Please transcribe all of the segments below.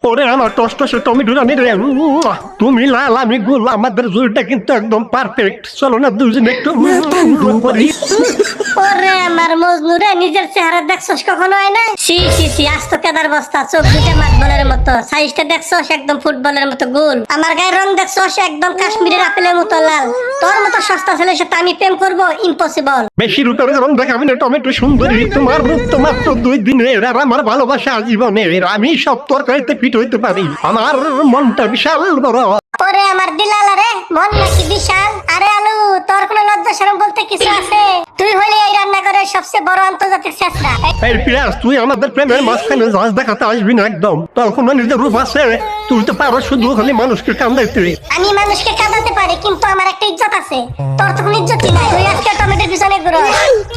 ওরে আমার টসটসে টমেটো রানি রে তুমি লাল আমি গোল আমাদের জুড়িটা কিন্তু একদম পারফেক্ট চলো না দুজনে একটু করি। ওরে আমার মজনুরে নিজের চেহারা দেখছস কখনো হয় না? সি সি সি আজ তো কেদার বস্তা, চোখ দুটা মাতবলের মতো, সাইজটা দেখছস একদম ফুটবলের মতো গোল, আমার গায়ের রং দেখছস একদম কাশ্মীরের আপেলের মতো লাল। তোর মতো সস্তা ছেলের সাথে আমি প্রেম করব? ইম্পসিবল। বেশি রূপের রং দেখাবি না টমেটো সুন্দরী, তোমার রূপ তো মাত্র 2 দিনের আর আমার ভালোবাসা জীবনের, আমি সব তরকারিতে ফিট হইতে পারি, আমার মনটা বিশাল বড়। ওরে আমার দিলালা রে, মন নাকি বিশাল? আরে আলু, তোর কোনো লজ্জা শরম বলতে কিছু আছে? তুই হলে এই রান্নাঘরের সবচেয়ে বড় আন্তর্জাতিক চেষ্টা। এই পিয়াস, তুই আমাদের প্রেমের মাঝখানে জাহাজ দেখাতে আসবি না একদম, তোর কোনো নিজের রূপ আছে? তুই তো পারো শুধু খালি মানুষকে কান্দাইতে। আমি মানুষকে কাঁদাতে পারি কিন্তু আমার একটা ইজ্জত আছে, তোর তো কোনো ইজ্জতই নাই। তুই আজকে টমেটোর পিছনে ঘুরো,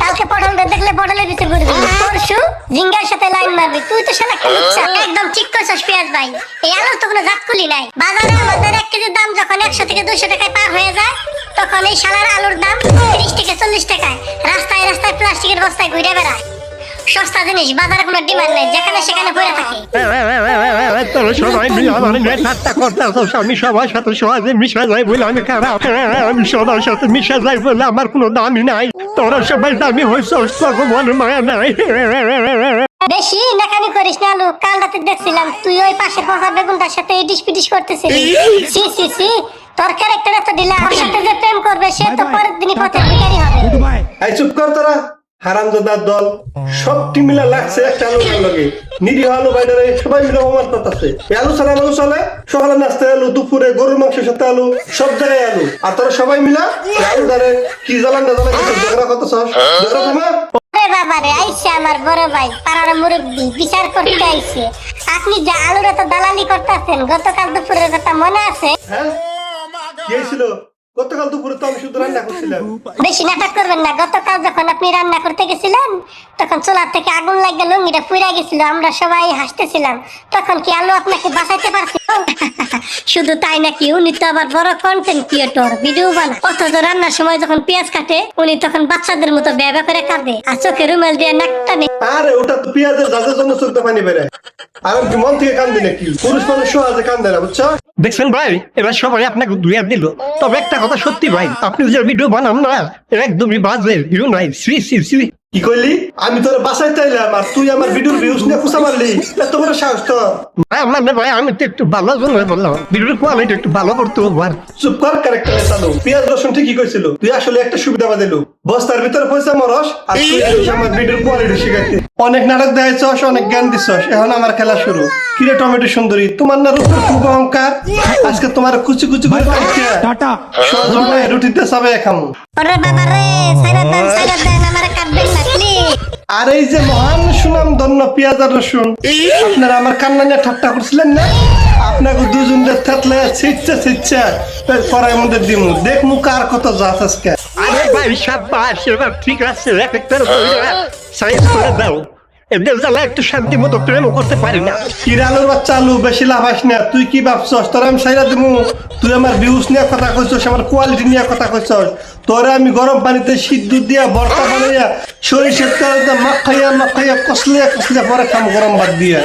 কালকে পটল দেখলে পটলের পিছনে ঘুরবি, পরশু জিঙ্গার সাথে লাইন মারবি। তুই তো শালা একটা লুচ্চা। একদম ঠিক কইছস পিয়াস ভাই, এই আলুর তো কোনো জাতকুলি নাই। বাজারে আমাদের 1 কেজির দাম যখন 100 থেকে 200 টাকায় পার হয়ে যায়, তখন এই শালার আলুর দাম 30 থেকে 40 টাকায় রাস্তায় রাস্তায় প্লাস্টিকের বস্তায় ঘুরে বেড়ায়। সস্তা জিনিস বাজারে কোনো ডিমান্ড নেই, যেখানে সেখানে পড়ে থাকে। তোরা সবাই মিলে আমার নিয়ে ঠাট্টা করতেছ, আমি সবার সাথে সহজে মিশা যাই বলে আমি খারাপ, আমি সবার সাথে মিশা যাই বলে আমার কোনো দামই নাই, তোরা সবাই দামি হয়েছ, মনে মায়া নাই। বেশি নাকামি করিস না আলু, কাল রাতে দেখছিলাম তুই ওই পাশের পচা বেগুনটার সাথে ইডিস পিডিস করতেছিলি। সি সি সি, তোর ক্যারেক্টার এত ঢিলা, ওর সাথে যে প্রেম করবে সে তো পরের দিনই পথের ভিখারি হবে। এই চুপ কর তোরা, হারামজাদার দল, সবটি মিলে লাগছে একটা আলু লগে, নিরীহ আলু বাইরে সবাই মিলে অমার করতেছে। আলু ছাড়া আলু চলে, সকালে নাস্তে আলু, দুপুরে গরুর মাংসের সাথে আলু, সব জায়গায় আলু, আর তোরা সবাই মিলা আলু ধরে কি জ্বালান না জ্বালান ঝগড়া করতেছ। থামা। ওরে বাবা রে, আইছে আমার বড় ভাই পাড়ার মুরব্বি, বিচার করতে আইছে। আপনি যা আলুর এত দালালি করতেছেন গতকাল দুপুরের কথা মনে আছে? হ্যাঁ, কি হয়েছিল? গতকাল দুপুরে তো আমি শুধু রান্না করছিলাম। বেশি নাটক করবেন না, গতকাল যখন আপনি রান্না করতে গেছিলেন তখন চুলার থেকে আগুন লাগিয়ে লুঙ্গিটা পুড়ে গেছিল, আমরা সবাই হাসতেছিলাম, তখন কি আলু আপনাকে বাঁচাইতে পারছিল? শুধু তাই নাকি, উনি তো আবার বড় কন্টেন্ট ক্রিয়েটর, ভিডিও বানায়, অথচ রান্নার সময় যখন পেঁয়াজ কাটে উনি তখন বাচ্চাদের মতো ব্যবহার করে কাঁদে আর চোখে রুমাল দিয়ে নাকটা নেই। আরে ওটা তো পেঁয়াজের ঝাঁজের জন্য চোখটা পানি বেড়ে, আর আমি কি মন থেকে কান্দি নাকি? পুরুষ মানুষ সহজে কান্দে না, বুঝছো? দেখছেন ভাই, এবার সবাই আপনাকে দুইয়া দিল, তবে একটা কথা সত্যি ভাই, আপনি যে ভিডিও বানান না একদমই বাজে, ভিউ নাই। শ্রী শ্রী শ্রী। কি কইলি? আমি তোর বাসায় চাইলাম আর তুই আমার ভিডিওর ভিউজ নিয়ে খুশা মারলি, এত বড় সাহস তো? মানে ভাই আমি তো একটু ভালো জন্য বললাম, ভিডিওর কোয়ালিটি একটু ভালো করতে পার। চুপ কর, ক্যারেক্টারে চালু। পেঁয়াজ রসুন ঠিকই কইছিল, তুই আসলে একটা সুবিধা বাদিলু, বস্তার ভিতরে পয়সা মরস আর তুই আসিস আমার ভিডিওর কোয়ালিটি শিখাইতে। অনেক নাটক দেখাইছস, অনেক জ্ঞান দিছস, এখন আমার খেলা শুরু। কিরে টমেটো সুন্দরী, তোমার না রূপের খুব অহংকার, আজকে তোমার কুচি কুচি করে টাটা সহজে রুটিতে চাবে খামু। ওরে বাবা রে, সাইরা দেন আমার কাটবেন না প্লিজ। আর এই যে মহান সুনাম ধন্য পেঁয়াজ আর রসুন, আপনারা আমার কান্না নিয়ে ঠাট্টা করছিলেন না? আপনাকে দুজনের থাকলে ছিচ্ছে পরের মধ্যে দিমু, দেখমু কার কত জাত আজকে। আরে ভাই সাব্বাস, এবার ঠিক আছে, একটা সাইজ করে দাও, এদের জ্বালা একটু শান্তি মতো প্রেম করতে পারি না। কিরালোর বাচ্চা আলু, বেশি লাভাস না। তুই কি ভাবছস তোরা আমি সাইরা দিমু? তুই আমার ভিউজ নিয়ে কথা কইছস, আমার কোয়ালিটি নিয়ে কথা কইছস। তোরা আমি গরম পানিতে সিদ্ধ দিয়া ভর্তা বানাইয়া সরিষার তেল মাখাইয়া কসলিয়া পরে খাম গরম ভাত দিয়া।